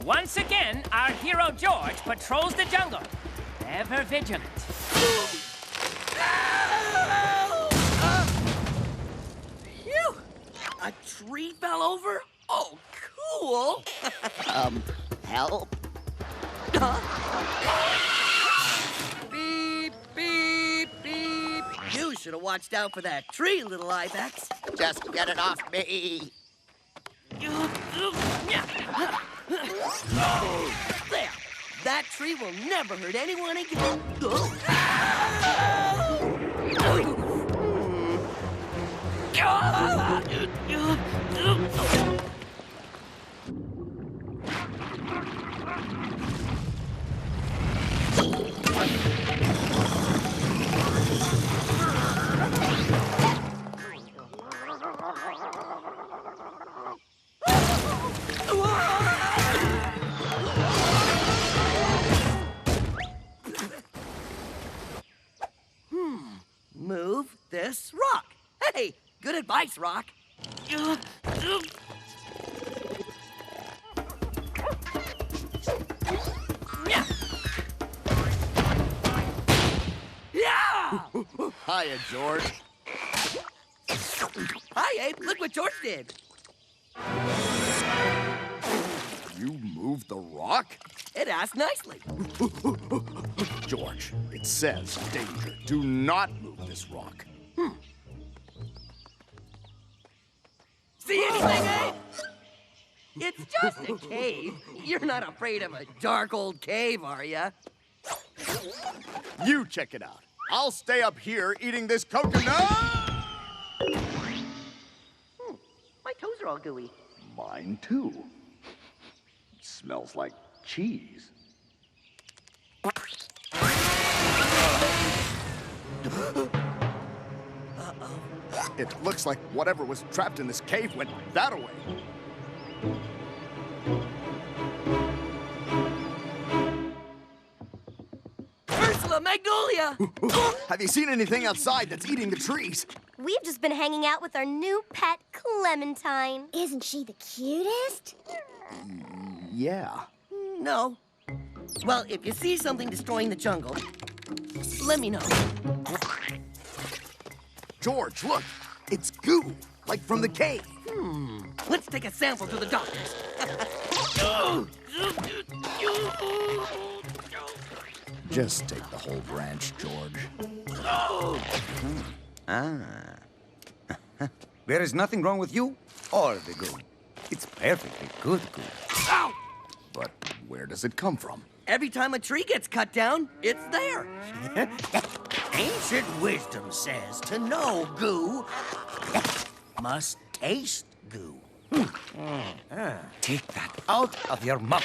Once again, our hero George patrols the jungle, ever vigilant. Phew! A tree fell over? Oh, cool! Help? Beep, beep, beep. You should have watched out for that tree, little ibex. Just get it off me. There! That tree will never hurt anyone again. Move this rock. Hey, good advice, Rock. Hiya, George. Hi, Ape. Look what George did. You moved the rock? It asked nicely. George, it says danger. Do not move this rock. See anything, Ape? It's just a cave. You're not afraid of a dark old cave, are ya? You check it out. I'll stay up here eating this coconut. My toes are all gooey. Mine too. Smells like cheese. It looks like whatever was trapped in this cave went that away. Ursula, Magnolia! Have you seen anything outside that's eating the trees? We've just been hanging out with our new pet, Clementine. Isn't she the cutest? Yeah. No. Well, if you see something destroying the jungle, let me know. George, look. It's goo, like from the cave. Let's take a sample to the doctors. Just take the whole branch, George. There is nothing wrong with you or the goo. It's perfectly good goo. Ow! But where does it come from? Every time a tree gets cut down, it's there. Ancient wisdom says to know goo must taste goo. Take that out of your mouth.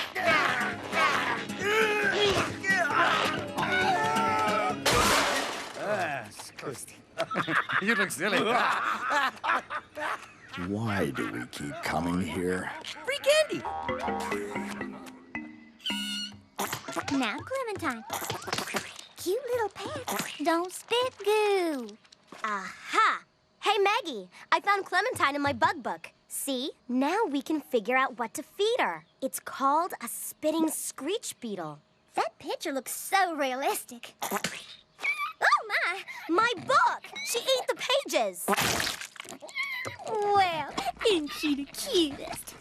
Disgusting. You look silly. Why do we keep coming here? Free candy. Now, Clementine. Cute little pet. Don't spit goo. Aha! Hey, Maggie, I found Clementine in my bug book. See? Now we can figure out what to feed her. It's called a spitting screech beetle. That picture looks so realistic. Oh, my book! She ate the pages. Well, isn't she the cutest?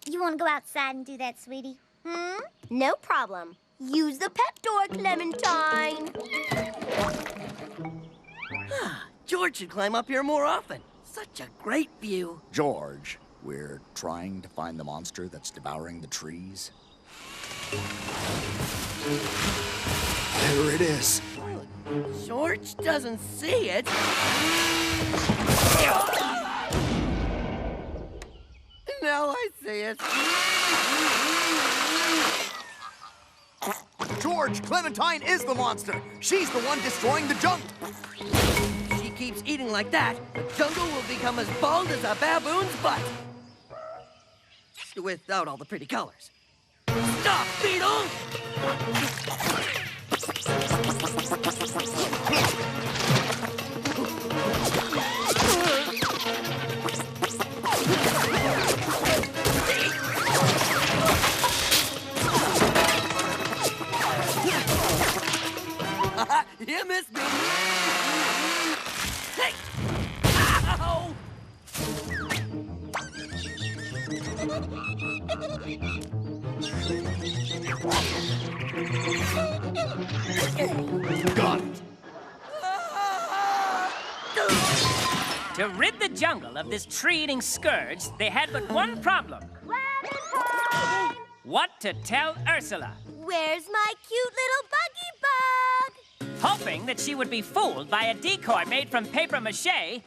You want to go outside and do that, sweetie? No problem. Use the pet door, Clementine. George should climb up here more often. Such a great view. George, we're trying to find the monster that's devouring the trees. There it is. George doesn't see it. Now I see it. George, Clementine is the monster. She's the one destroying the jungle. She keeps eating like that, the jungle will become as bald as a baboon's butt. Without all the pretty colors. Stop, Beetle! Got it. To rid the jungle of this tree-eating scourge, they had but one problem. Clementine! What to tell Ursula. Where's my cute little buggy bug? Hoping that she would be fooled by a decoy made from papier-mâché,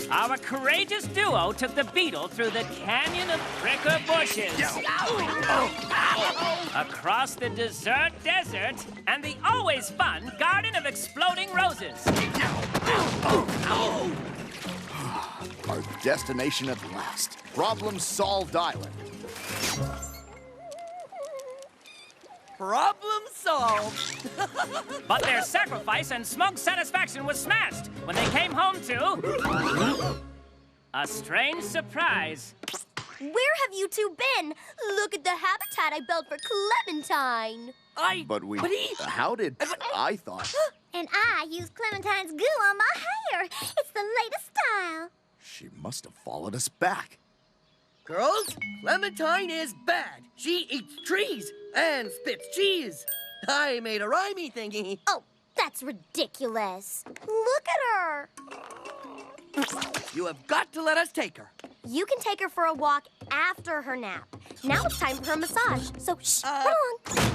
our courageous duo took the Beetle through the canyon of pricker bushes, across the desert desert, and the always fun garden of exploding roses. Our destination at last. Problem solved island. Problem solved. But their sacrifice and smug satisfaction was smashed when they came home to a strange surprise. Where have you two been? Look at the habitat I built for Clementine. But we... But he... How did... I thought... And I used Clementine's goo on my hair. It's the latest style. She must have followed us back. Girls, Clementine is bad. She eats trees and spits cheese. I made a rhymey thingy. Oh, that's ridiculous. Look at her. You have got to let us take her. You can take her for a walk after her nap. Now it's time for her massage, so shh, come on.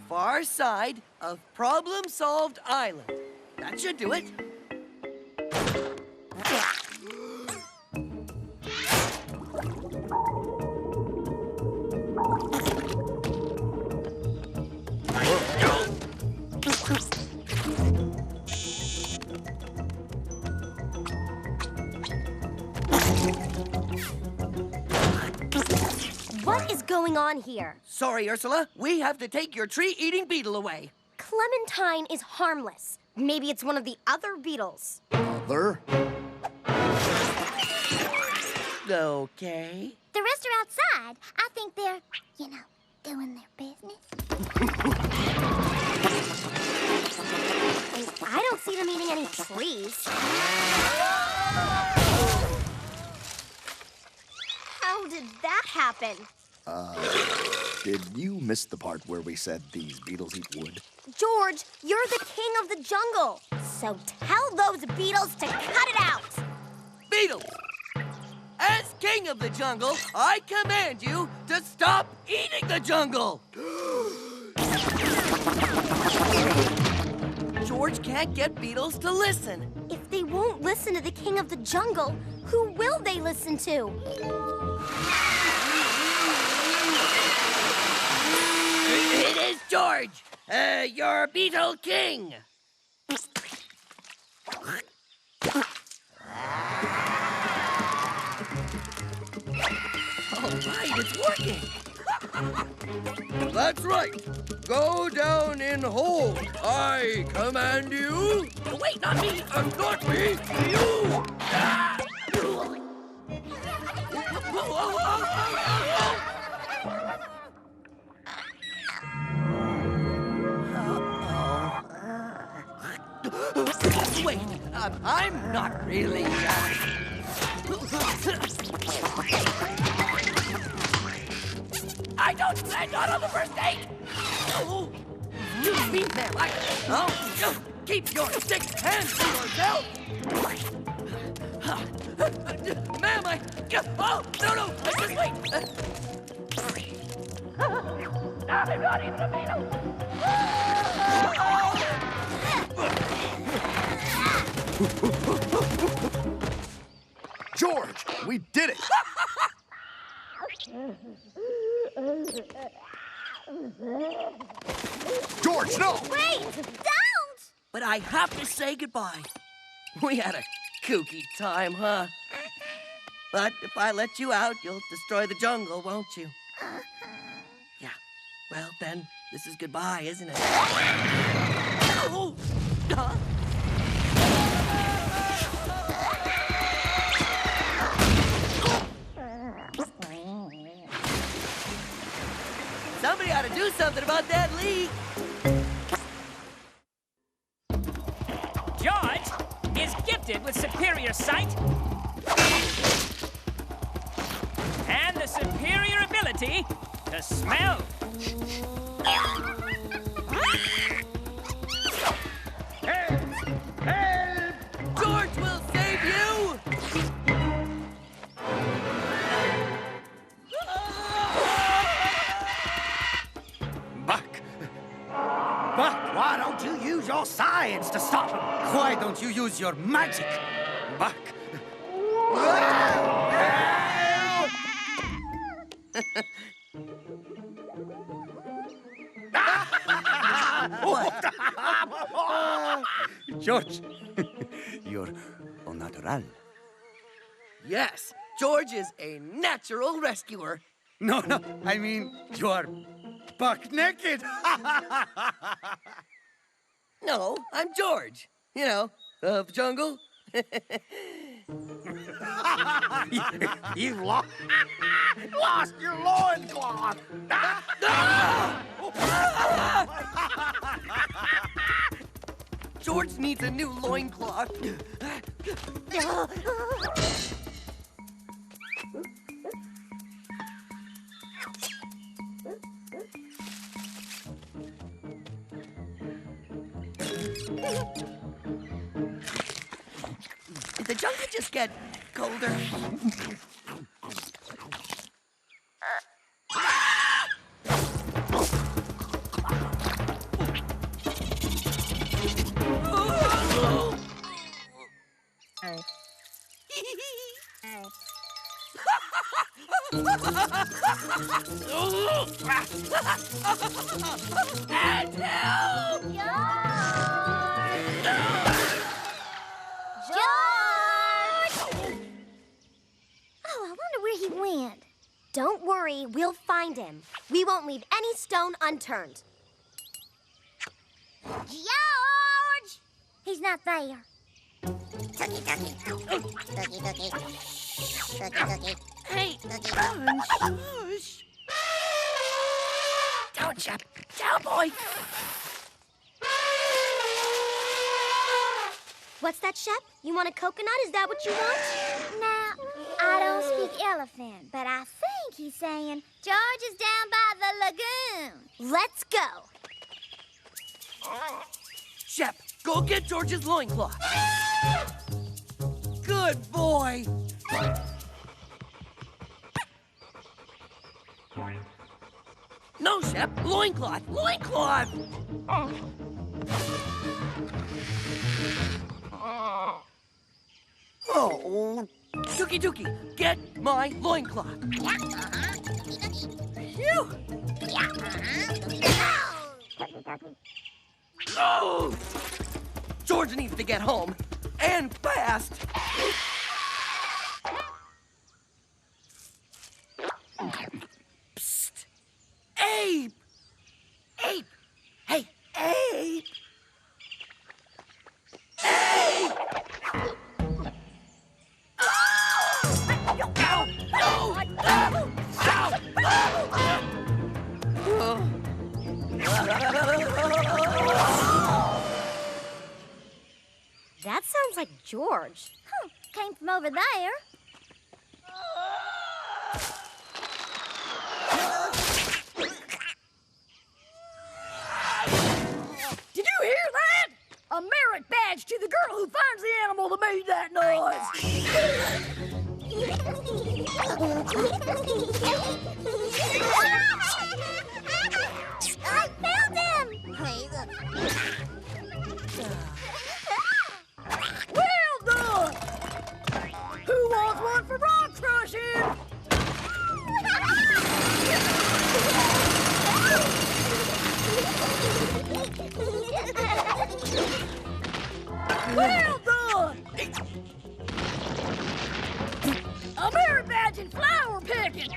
Far side of Problem Solved Island. That should do it. What is going on here? Sorry, Ursula. We have to take your tree-eating beetle away. Clementine is harmless. Maybe it's one of the other beetles. Other? Okay. The rest are outside. I think they're, doing their business. I don't see them eating any trees. How did that happen? Did you miss the part where we said these beetles eat wood? George, you're the king of the jungle. So tell those beetles to cut it out. Beetles! As king of the jungle, I command you to stop eating the jungle! George can't get beetles to listen. If they won't listen to the king of the jungle, who will they listen to? It is George, your beetle king. All right, it's working. That's right. Go down in hold. I command you. Wait, not me. Not me. You. Ah. Wait, I'm not really. I don't stand on the first date. Oh, you mean that? Oh, just keep your sick hands to yourself. Ma'am, oh, no, just wait. I'm not even a beetle. George, we did it! George, no! Wait! Don't! But I have to say goodbye. We had a kooky time, huh? But if I let you out, you'll destroy the jungle, won't you? Yeah. Well, then, this is goodbye, isn't it? Oh! Huh? Somebody ought to do something about that leak. superior sight and the superior ability to smell. George will save you! Buck! Buck! Why don't you use your science to stop him? Why don't you use your magic? Buck! George, you're au natural. Yes, George is a natural rescuer. No, I mean, you are buck naked. No, I'm George. You know, of the jungle. You lost your loincloth. George needs a new loincloth. Did the jungle just get colder? Don't worry, we'll find him. We won't leave any stone unturned. George! He's not there. Ducky, ducky. Ducky, ducky. Ducky, ducky. Hey, shush. Down, Shep. Down, boy. What's that, Shep? You want a coconut? Is that what you want? Now, I don't speak elephant, but I think he's saying George is down by the lagoon. Let's go. Shep, go get George's loincloth. Good boy. No, Shep, loincloth, loincloth. Oh, Dookie Dookie, get my loincloth. Phew. Oh! George needs to get home, and fast. Psst. Ape! Ape! Hey, Ape! Ape! That sounds like George. Came from over there. Did you hear that? A merit badge to the girl who finds the animal that made that noise. I found him! Well done! Who wants one for rock crushing? Well done! A merit badge in flower picking!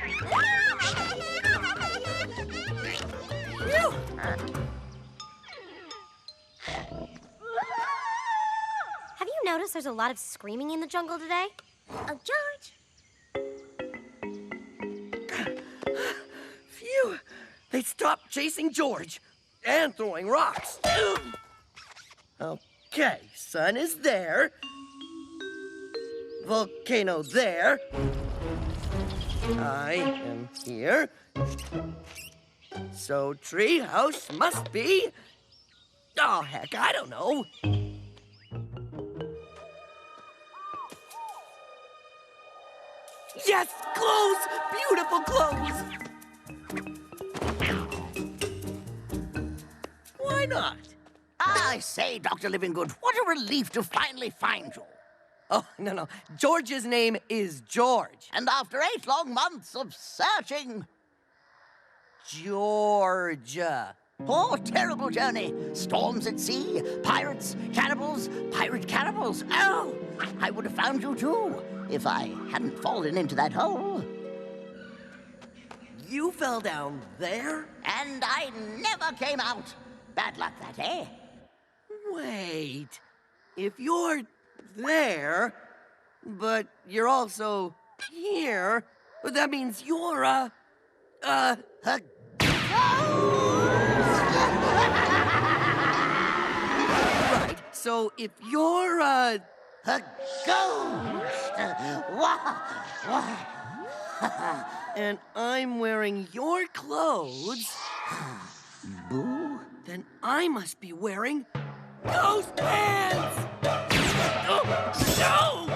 Phew. Have you noticed there's a lot of screaming in the jungle today? Oh, George. Phew! They stopped chasing George and throwing rocks. Okay, sun is there. volcano there. I am here. So treehouse must be... Oh, heck, I don't know. Yes, clothes! Beautiful clothes! Why not? I say, Dr. Livingood, what a relief to finally find you. Oh, no. George's name is George. And after 8 long months of searching... Georgia. Oh, terrible journey. Storms at sea, pirates, cannibals, pirate cannibals. Oh, I would have found you too, if I hadn't fallen into that hole. You fell down there? And I never came out. Bad luck that, eh? Wait. If you're there, but you're also here, that means you're a Right. So if you're a ghost. and I'm wearing your clothes, Boo? then I must be wearing ghost pants! Oh, no!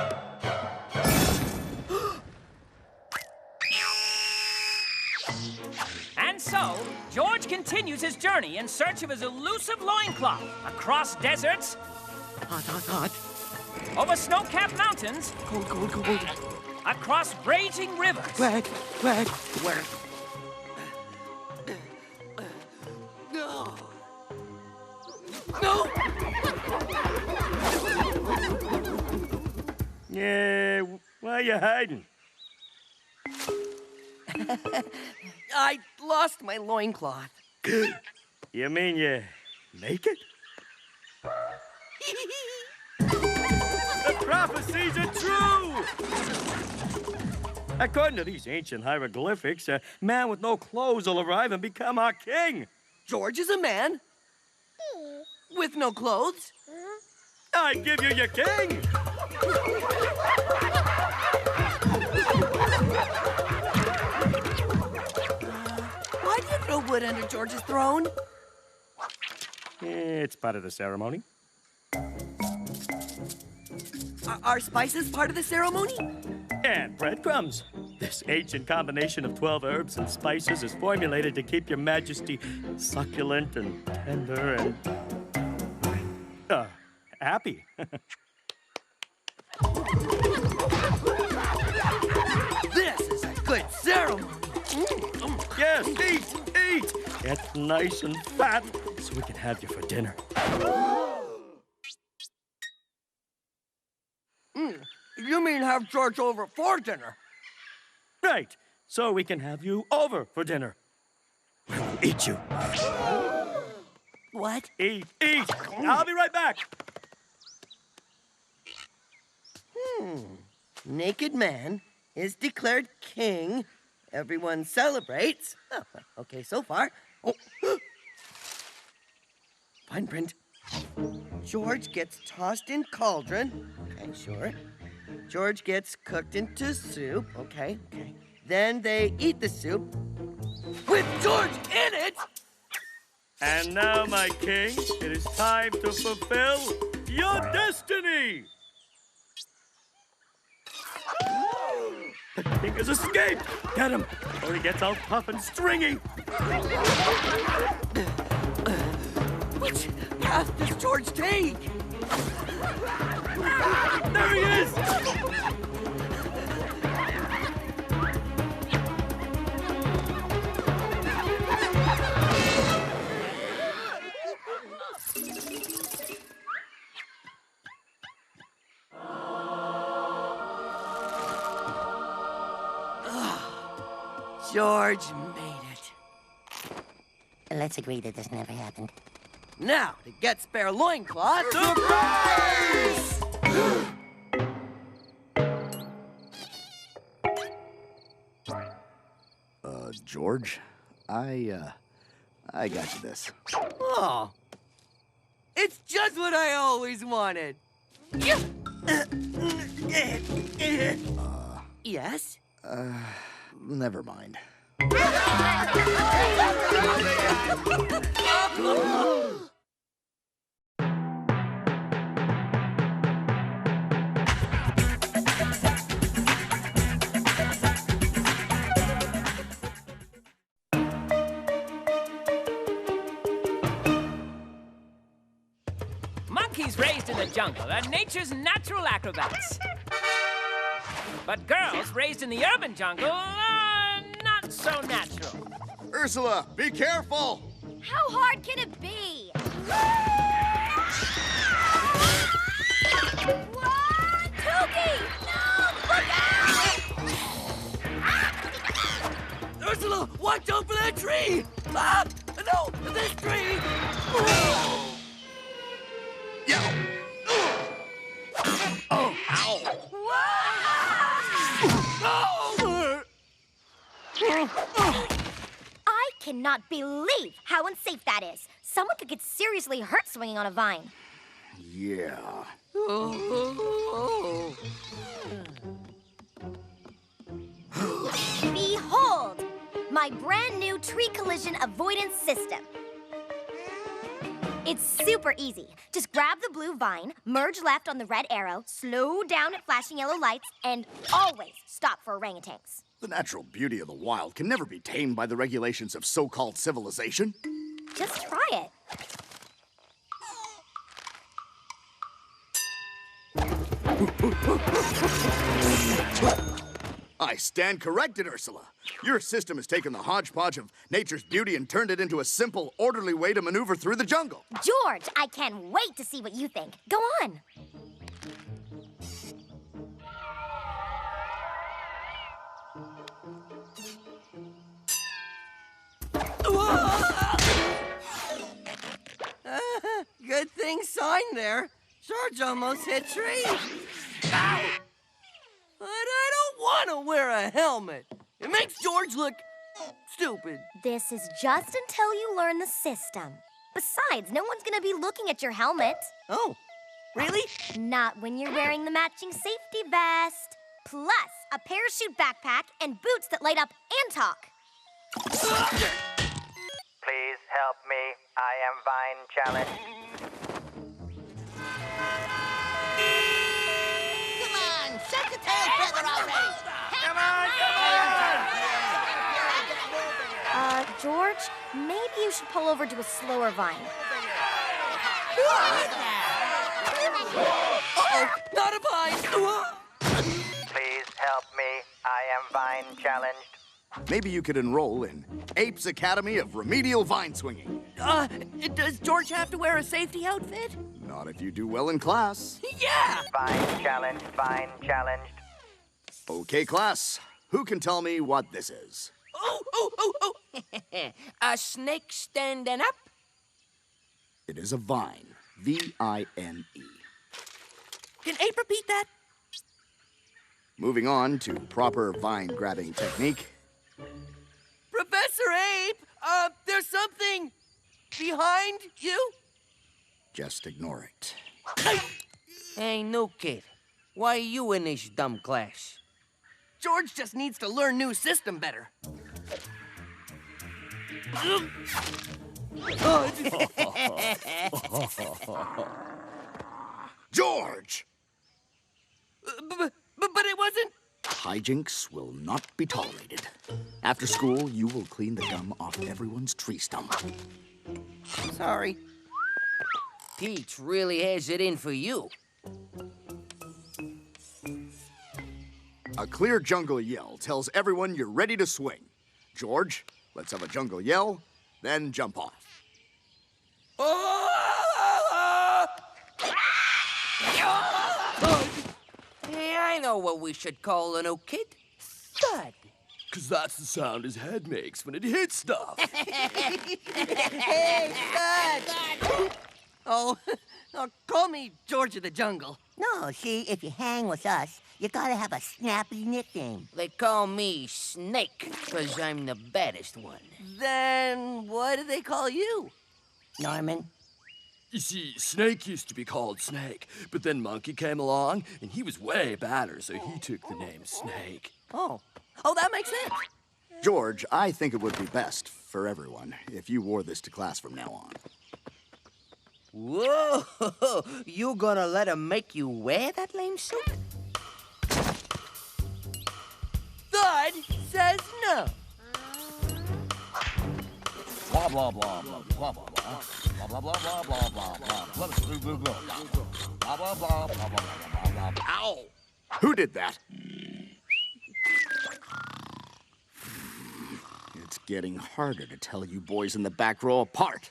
And so, George continues his journey in search of his elusive loincloth across deserts, Hot. over snow-capped mountains, Cold. across raging rivers. Wet. Where? No! Yeah, why are you hiding? I lost my loincloth. You mean you naked? The prophecies are true! According to these ancient hieroglyphics, a man with no clothes will arrive and become our king. George is a man with no clothes. I give you your king! Why do you throw wood under George's throne? It's part of the ceremony. Are spices part of the ceremony? And breadcrumbs. This ancient combination of 12 herbs and spices is formulated to keep your majesty succulent and tender and... happy. This is a good ceremony. Yes, eat! Get nice and fat so we can have you for dinner. You mean have George over for dinner? Right, so we can have you over for dinner. We'll eat you. What? Eat! I'll be right back. Naked man is declared king. Everyone celebrates. Oh, okay, so far. Oh. Fine print. George gets tossed in cauldron. Okay, sure. George gets cooked into soup. Okay. Then they eat the soup with George in it. And now, my king, it is time to fulfill your destiny! The king has escaped! Get him, or he gets all tough and stringy! Which path does George take? There he is! George made it. Let's agree that this never happened. Now, to get spare loincloth. Surprise! George, I got you this. Oh, it's just what I always wanted. Yes? Never mind. Monkeys raised in the jungle are nature's natural acrobats. But girls raised in the urban jungle are not so natural. Ursula, be careful! How hard can it be? What? Tookie! No! Look out! Ursula, watch out for that tree! Ah! No, this tree! Yeah. Oh, ow! I cannot believe how unsafe that is. Someone could get seriously hurt swinging on a vine. Yeah. Behold, my brand new tree collision avoidance system. It's super easy. Just grab the blue vine, merge left on the red arrow, slow down at flashing yellow lights, and always stop for orangutans. The natural beauty of the wild can never be tamed by the regulations of so-called civilization. Just try it. I stand corrected, Ursula. Your system has taken the hodgepodge of nature's beauty and turned it into a simple, orderly way to maneuver through the jungle. George, I can't wait to see what you think. Go on. Good thing sign there. George almost hit trees. Ow! But I don't want to wear a helmet. It makes George look stupid. This is just until you learn the system. Besides, no one's gonna be looking at your helmet. Oh, really? Not when you're wearing the matching safety vest. Plus, a parachute backpack and boots that light up and talk. Please help me. I am Vine challenged. Come on, shut the tail feather already. Come on! George, maybe you should pull over to a slower vine. Uh-oh, not a vine. Please help me. I am Vine challenged. Maybe you could enroll in Ape's Academy of Remedial Vine Swinging. Does George have to wear a safety outfit? Not if you do well in class. Yeah! Vine challenged. Vine challenged. Okay, class. Who can tell me what this is? Oh! A snake standing up? It is a vine. V-I-N-E. Can Ape repeat that? Moving on to proper vine-grabbing technique. Professor Ape, there's something behind you? Just ignore it. Hey, no kid. Why are you in this dumb class? George just needs to learn new system better. George! But it wasn't... Hijinks will not be tolerated. After school, you will clean the gum off everyone's tree stump. Sorry. Peach really has it in for you. A clear jungle yell tells everyone you're ready to swing. George, let's have a jungle yell, then jump off. Hey, I know what we should call an old kid. Thud. 'Cause that's the sound his head makes when it hits stuff. Hey, Dad! Oh, call me George of the Jungle. No, see, if you hang with us, you gotta have a snappy nickname. They call me Snake, 'cause I'm the baddest one. Then what do they call you? Norman. You see, Snake used to be called Snake, but then Monkey came along, and he was way badder, so he took the name Snake. Oh, that makes sense. George, I think it would be best for everyone if you wore this to class from now on. Whoa! You gonna let him make you wear that lame suit? Thud says no. Blah, blah, blah, blah, blah, blah, blah. Blah, blah, blah, blah, blah, blah, blah. Blah, blah, blah, blah, blah, blah, blah, blah, blah. Ow! Who did that? It's getting harder to tell you boys in the back row apart.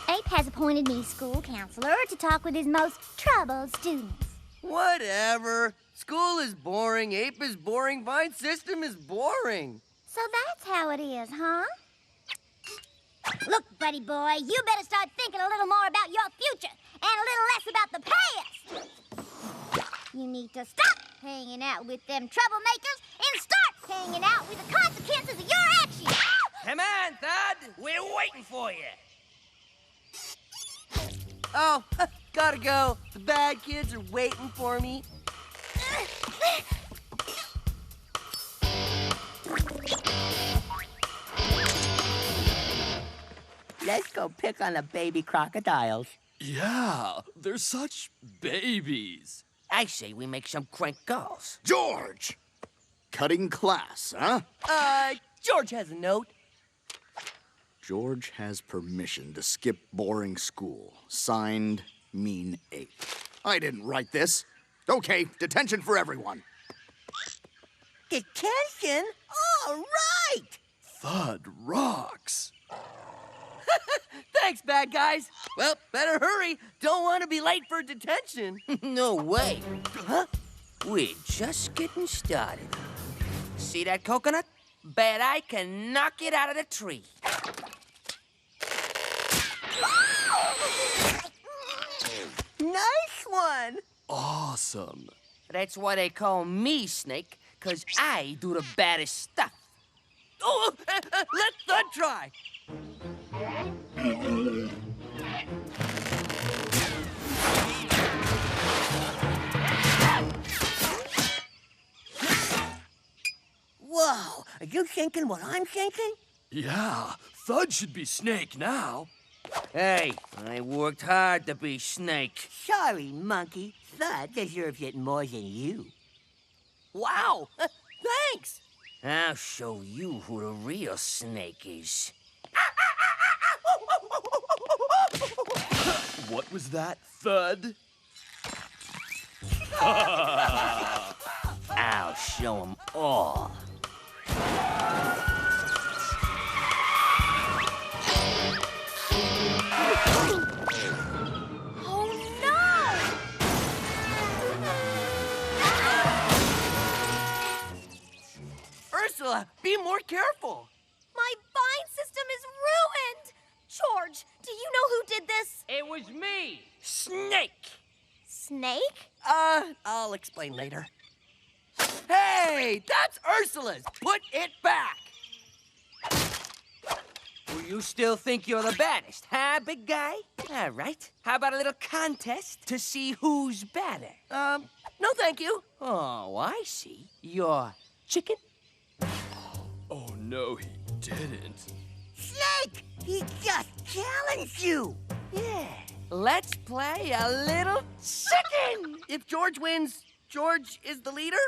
Ape has appointed me school counselor to talk with his most troubled students. Whatever. School is boring, Ape is boring, Vine System is boring. So that's how it is, huh? Look, buddy boy, you better start thinking a little more about your future and a little less about the past. You need to stop hanging out with them troublemakers and start hanging out with the consequences of your actions. Come on, Thud. We're waiting for you. Oh, gotta go. The bad kids are waiting for me. Let's go pick on the baby crocodiles. Yeah, they're such babies. I say we make some crank calls. George! Cutting class, huh? George has a note. George has permission to skip boring school. Signed, Mean Ape. I didn't write this. Okay, detention for everyone. Detention? All right! Thud rocks. Thanks, bad guys. Well, better hurry. Don't want to be late for detention. No way. Huh? We're just getting started. See that coconut? Bet I can knock it out of the tree. Nice one. Awesome. That's why they call me Snake, 'cause I do the baddest stuff. Oh, let Thud try. Whoa, are you thinking what I'm thinking? Yeah, Thud should be Snake now. Hey, I worked hard to be Snake. Sorry, Monkey. Thud deserves it more than you. Wow, thanks. I'll show you who the real Snake is. What was that, Thud? I'll show 'em all. Oh, no! Ursula, be more careful. My vine system is ruined! George, do you know who did this? It was me, Snake. Snake? I'll explain later. Hey, that's Ursula's. Put it back. Well, you still think you're the baddest, huh, big guy? All right. How about a little contest to see who's badder? No thank you. Oh, I see. You're chicken? Oh, no, he didn't. Snake! He just challenged you! Yeah. Let's play a little chicken. If George wins, George is the leader?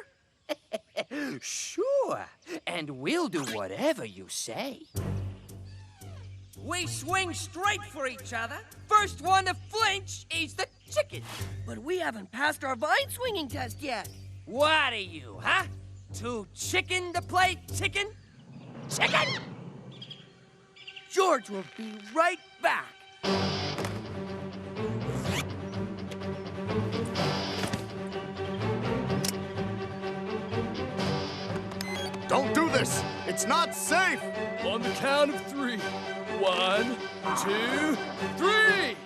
Sure. And we'll do whatever you say. We swing straight for each other. First one to flinch eats the chicken. But we haven't passed our vine swinging test yet. What are you, huh? Too chicken to play chicken? Chicken! George will be right back. Don't do this! It's not safe! On the count of 3. 1, 2, 3!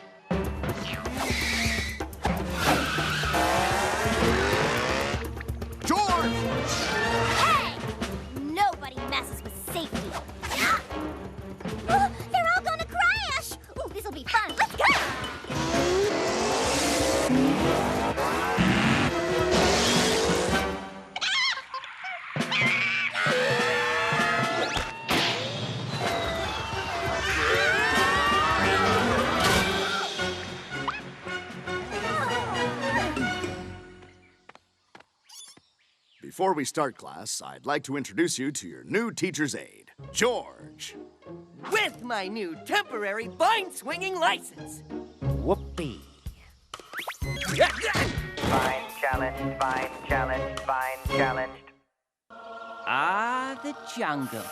George! Before we start class, I'd like to introduce you to your new teacher's aide, George. With my new temporary vine-swinging license. Whoopee. Vine challenged, vine challenged, vine challenged. Ah, the jungle.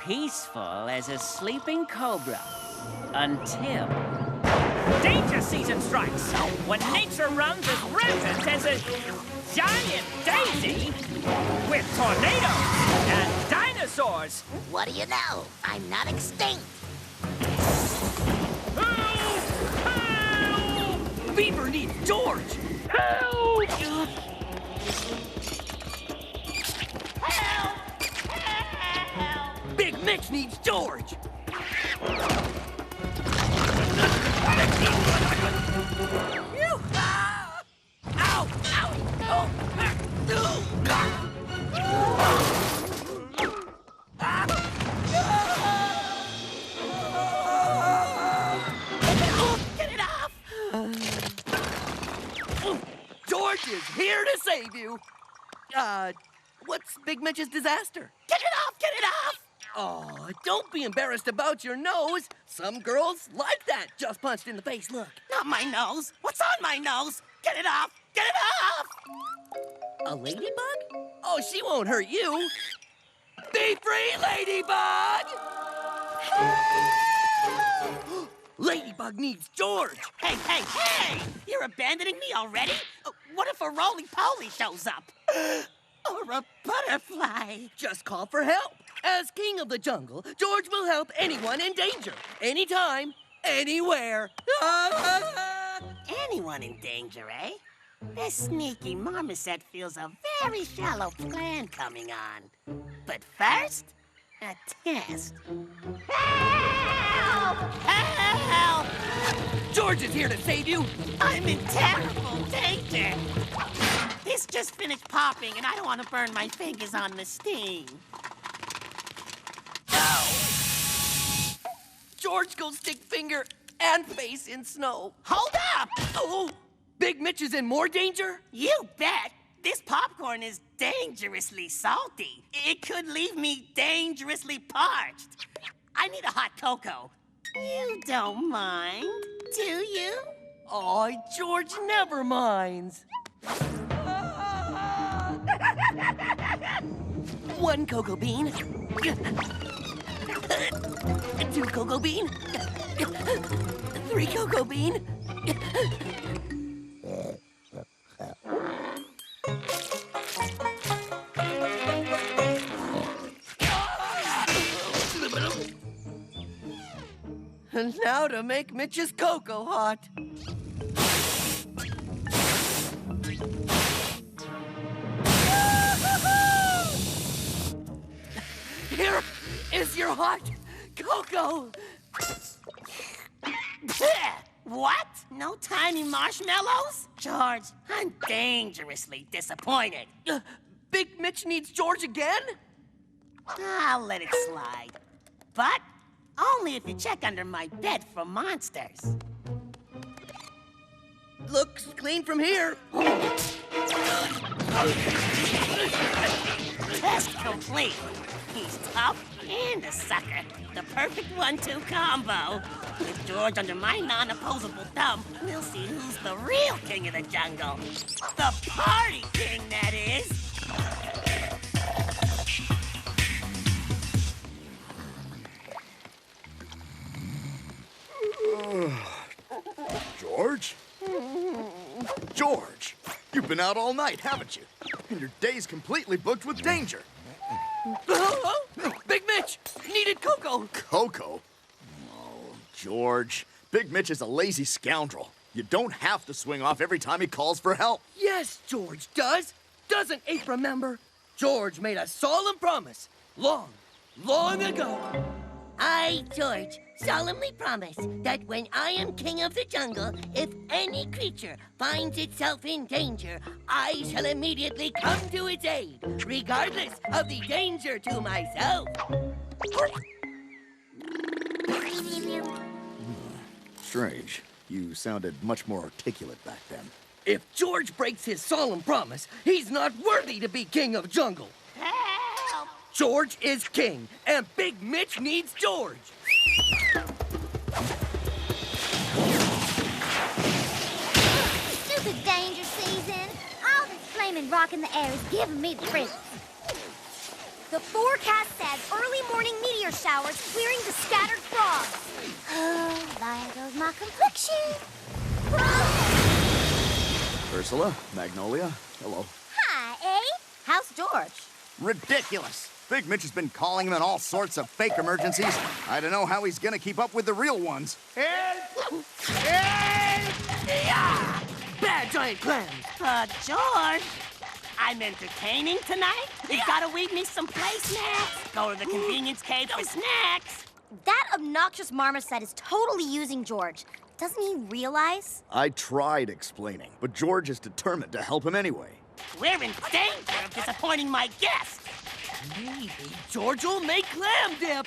Peaceful as a sleeping cobra. Until danger season strikes. When nature runs as rampant as a giant daisy with tornadoes and dinosaurs. What do you know? I'm not extinct. Beaver needs George. Help! Big Mitch needs George. Ow! Ow! Get it off! George is here to save you. What's Big Mitch's disaster? Get it off! Get it off! Oh, don't be embarrassed about your nose. Some girls like that just punched in the face. Look. Not my nose. What's on my nose? Get it off! Get it off! A ladybug? Oh, she won't hurt you. Be free, ladybug! Ladybug needs George. Hey, hey, hey! You're abandoning me already? What if a roly-poly shows up? Or a butterfly? Just call for help. As king of the jungle, George will help anyone in danger. Anytime, anywhere. Anyone in danger, eh? This sneaky marmoset feels a very shallow plan coming on. But first, a test. Help! Help! George is here to save you. I'm in terrible danger. This just finished popping, and I don't want to burn my fingers on the sting. George goes stick finger and face in snow. Hold up! Oh, Big Mitch is in more danger? You bet. This popcorn is dangerously salty. It could leave me dangerously parched. I need a hot cocoa. You don't mind, do you? Oh, George never minds. One cocoa bean. 2 cocoa bean. 3 cocoa bean. And now to make Mitch's cocoa hot. Here is your hot cocoa. What? No tiny marshmallows? George, I'm dangerously disappointed. Big Mitch needs George again? I'll let it slide. But only if you check under my bed for monsters. Looks clean from here. Test complete. He's tough and a sucker. The perfect 1-2 combo. With George under my non-opposable thumb, we'll see who's the real king of the jungle. The party king, that is. George? George, you've been out all night, haven't you? And your day's completely booked with danger. Big Mitch needed cocoa. Cocoa? Oh, George. Big Mitch is a lazy scoundrel. You don't have to swing off every time he calls for help. Yes, George does. Doesn't Ape remember? George made a solemn promise long ago. I, George, solemnly promise that when I am king of the jungle, if any creature finds itself in danger, I shall immediately come to its aid, regardless of the danger to myself. Strange. You sounded much more articulate back then. If George breaks his solemn promise, he's not worthy to be king of jungle. Help! George is king, and Big Mitch needs George. Stupid danger season. All this flaming rock in the air is giving me the frizzles. The forecast says early morning meteor showers clearing the scattered frogs. Oh, there goes my complexion. Ursula, Magnolia, hello. Hi, Ape. How's George? Ridiculous. Big Mitch has been calling him in all sorts of fake emergencies. I don't know how he's gonna keep up with the real ones. Bad giant clams. George, I'm entertaining tonight. You gotta weed me some play snacks. Go to the convenience cave for snacks. That obnoxious marmoset is totally using George. Doesn't he realize? I tried explaining, but George is determined to help him anyway. We're in danger of disappointing my guests. Maybe George will make clam dip.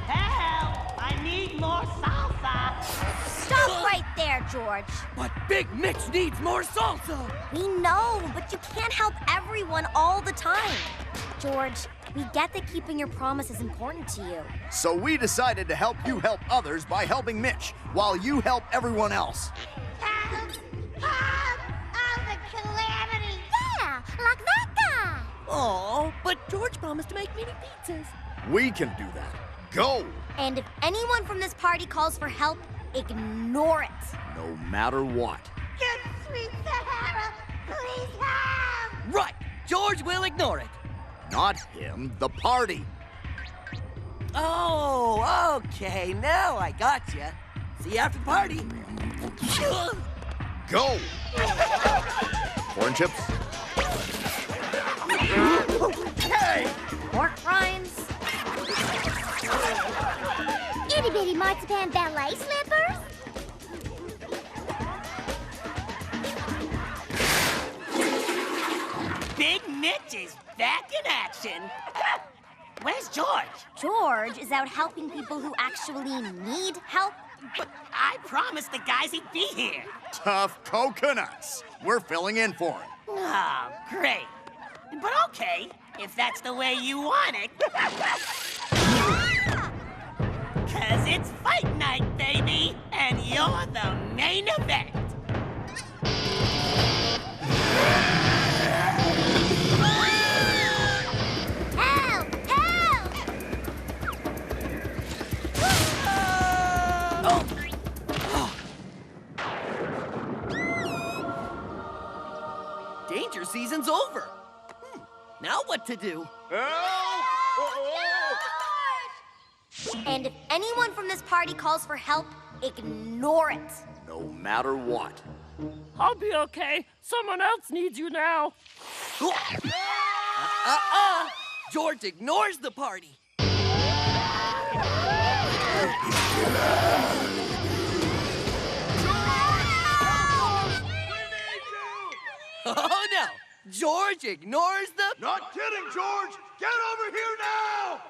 Help! I need more salsa. Stop right there, George. But Big Mitch needs more salsa. We know, but you can't help everyone all the time. George, we get that keeping your promise is important to you. So we decided to help you help others by helping Mitch, while you help everyone else. Help! Help! I'm the calamity. Yeah, like that guy. Oh, but George promised to make mini pizzas. We can do that. Go! And if anyone from this party calls for help, ignore it. No matter what. Good sweet Sahara, please help! Right, George will ignore it. Not him, the party. Oh, okay, now I got you. See you after the party. Go! Corn chips? Hey! Pork rinds. Itty bitty marzipan ballet slippers? Big Mitch is back in action. Where's George? George is out helping people who actually need help. But I promised the guys he'd be here. Tough coconuts. We're filling in for him. Oh, great. But okay, if that's the way you want it. 'Cause it's fight night, baby, and you're the main event. Help! Help! Danger season's over. Now what to do? And if anyone from this party calls for help, ignore it. No matter what. I'll be okay. Someone else needs you now. George ignores the party. Oh, no. George ignores the... Not kidding, George! Get over here now!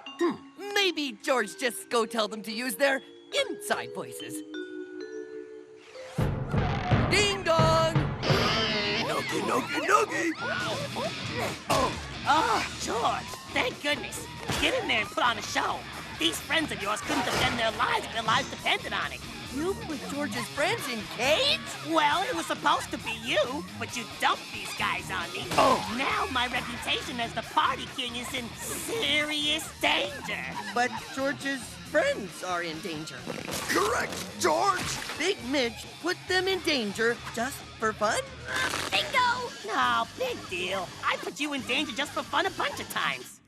Maybe George just go tell them to use their inside voices. Ding dong! Noogie, noogie, noogie! Oh, George, thank goodness. Get in there and put on a show. These friends of yours couldn't defend their lives if their lives depended on it. You put George's friends in cage? Well, it was supposed to be you, but you dumped these guys on me. Oh. Now my reputation as the party king is in serious danger. But George's friends are in danger. Correct, George! Big Mitch put them in danger just for fun? Bingo! No, big deal. I put you in danger just for fun a bunch of times.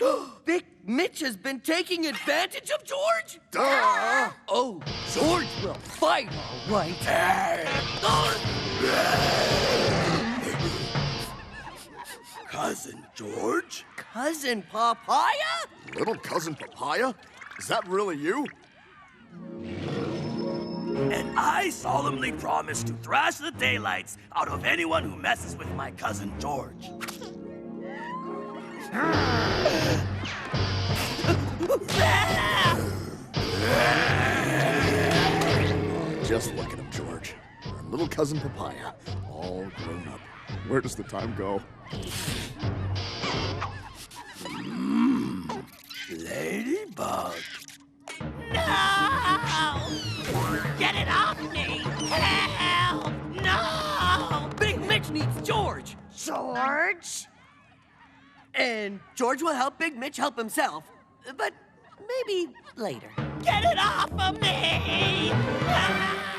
Big Mitch has been taking advantage of George? Duh! Oh, George will fight, all right. Cousin George? Cousin Papaya? Little cousin Papaya? Is that really you? And I solemnly promise to thrash the daylights out of anyone who messes with my cousin George. Just look at him, George. Our little cousin Papaya, all grown up. Where does the time go? Ladybug. No! Get it off me! Help! No! Big Mitch needs George. George? And George will help Big Mitch help himself. But maybe later. Get it off of me! Ah!